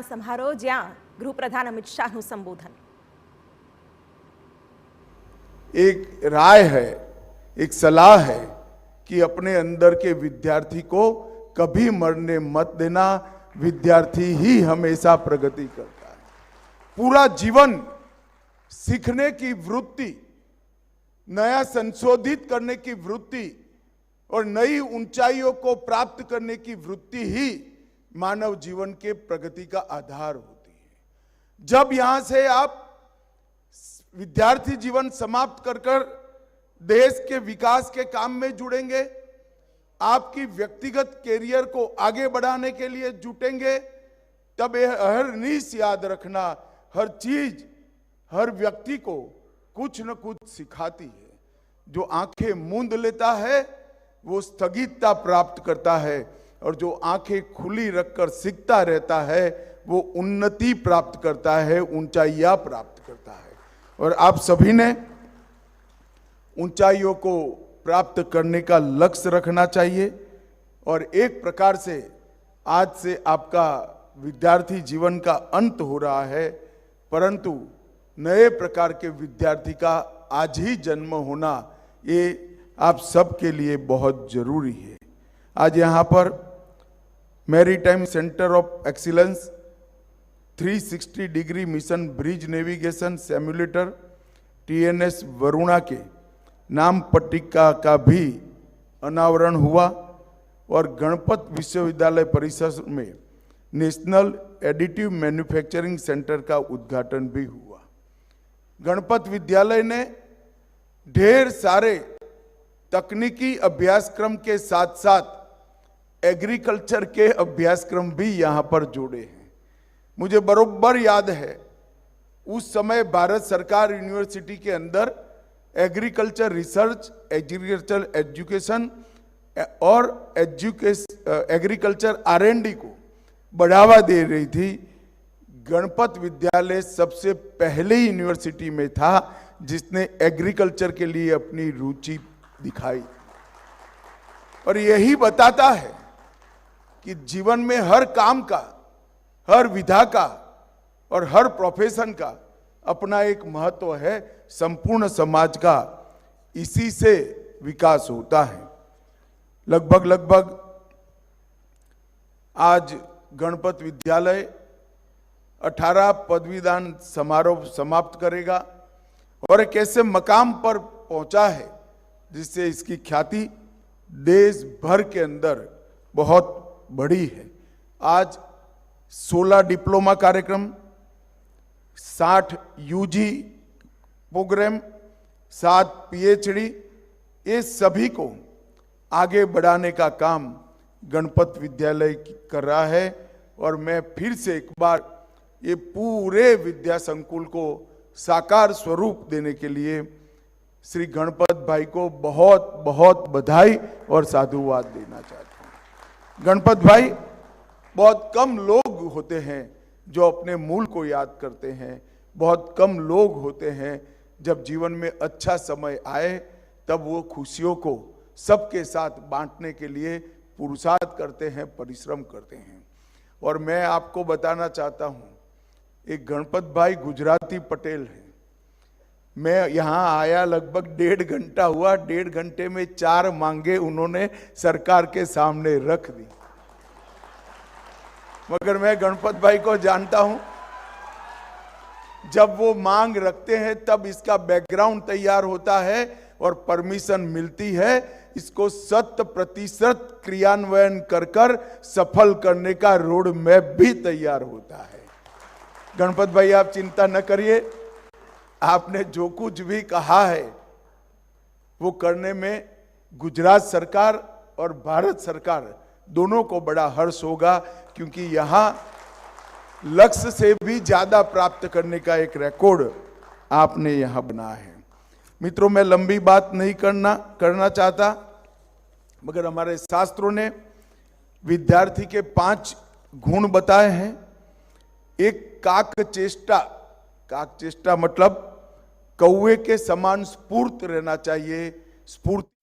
સમારોહ જ્યાં ગૃહપ્રધાન અમિત શાહનું સંબોધન। एक राय है, एक सलाह है कि अपने अंदर के विद्यार्थी को कभी मरने मत देना। विद्यार्थी ही हमेशा प्रगति करता है। पूरा जीवन सीखने की वृत्ति, नया संशोधित करने की वृत्ति और नई ऊंचाइयों को प्राप्त करने की वृत्ति ही मानव जीवन के प्रगति का आधार होती है। जब यहां से आप विद्यार्थी जीवन समाप्त कर देश के विकास के काम में जुड़ेंगे, आपकी व्यक्तिगत कैरियर को आगे बढ़ाने के लिए जुटेंगे, तब यह हर नीस याद रखना, हर चीज हर व्यक्ति को कुछ न कुछ सिखाती है। जो आंखें मूंद लेता है वो स्थगितता प्राप्त करता है, और जो आंखें खुली रखकर सीखता रहता है वो उन्नति प्राप्त करता है, ऊंचाइयां प्राप्त करता है। और आप सभी ने ऊंचाइयों को प्राप्त करने का लक्ष्य रखना चाहिए। और एक प्रकार से आज से आपका विद्यार्थी जीवन का अंत हो रहा है, परंतु नए प्रकार के विद्यार्थी का आज ही जन्म होना ये आप सबके लिए बहुत जरूरी है। आज यहाँ पर maritime centre of excellence 360 degree mission bridge navigation simulator TNS Varuna के नाम पट्टिका का भी अनावरण हुआ, और गणपत विश्वविद्यालय परिसर में नेशनल एडिटिव मैन्युफैक्चरिंग सेंटर का उद्घाटन भी हुआ। गणपत विद्यालय ने ढेर सारे तकनीकी अभ्यासक्रम के साथ साथ एग्रीकल्चर के अभ्यासक्रम भी यहां पर जोड़े हैं। मुझे बरोबर याद है, उस समय भारत सरकार यूनिवर्सिटी के अंदर एग्रीकल्चर रिसर्च, एग्रीकल्चर एजुकेशन और एग्रीकल्चर R&D को बढ़ावा दे रही थी। गणपत विद्यालय सबसे पहले यूनिवर्सिटी में था जिसने एग्रीकल्चर के लिए अपनी रुचि दिखाई। और यही बताता है कि जीवन में हर काम का, हर विधा का और हर प्रोफेशन का अपना एक महत्व है। संपूर्ण समाज का इसी से विकास होता है। लगभग आज गणपत विद्यालय 18 पदवीदान समारोह समाप्त करेगा, और एक ऐसे मकाम पर पहुंचा है जिससे इसकी ख्याति देश भर के अंदर बहुत बड़ी है। आज 16 डिप्लोमा कार्यक्रम, 60 UG प्रोग्राम, 7 PhD, ये सभी को आगे बढ़ाने का काम गणपत विद्यालय कर रहा है। और मैं फिर से एक बार ये पूरे विद्या संकुल को साकार स्वरूप देने के लिए श्री गणपत भाई को बहुत बहुत बधाई और साधुवाद देना चाहता हूँ। गणपत भाई, बहुत कम लोग होते हैं जो अपने मूल को याद करते हैं। बहुत कम लोग होते हैं जब जीवन में अच्छा समय आए तब वो खुशियों को सबके साथ बांटने के लिए पुरुषार्थ करते हैं, परिश्रम करते हैं। और मैं आपको बताना चाहता हूँ, एक गणपत भाई गुजराती पटेल है। मैं यहाँ आया लगभग 1.5 घंटा हुआ, 1.5 घंटे में 4 मांगे उन्होंने सरकार के सामने रख दी। मगर मैं गणपत भाई को जानता हूं, जब वो मांग रखते हैं तब इसका बैकग्राउंड तैयार होता है और परमिशन मिलती है। इसको 100% क्रियान्वयन कर सफल करने का रोड मैप भी तैयार होता है। गणपत भाई, आप चिंता न करिए, आपने जो कुछ भी कहा है वो करने में गुजरात सरकार और भारत सरकार दोनों को बड़ा हर्ष होगा, क्योंकि यहां लक्ष्य से भी ज्यादा प्राप्त करने का एक रिकॉर्ड आपने यहां बनाया है। मित्रों, मैं लंबी बात नहीं करना चाहता, मगर हमारे शास्त्रों ने विद्यार्थी के 5 गुण बताए हैं। एक काक चेष्टा मतलब कौवे के समान स्फूर्त रहना चाहिए। स्फूर्ति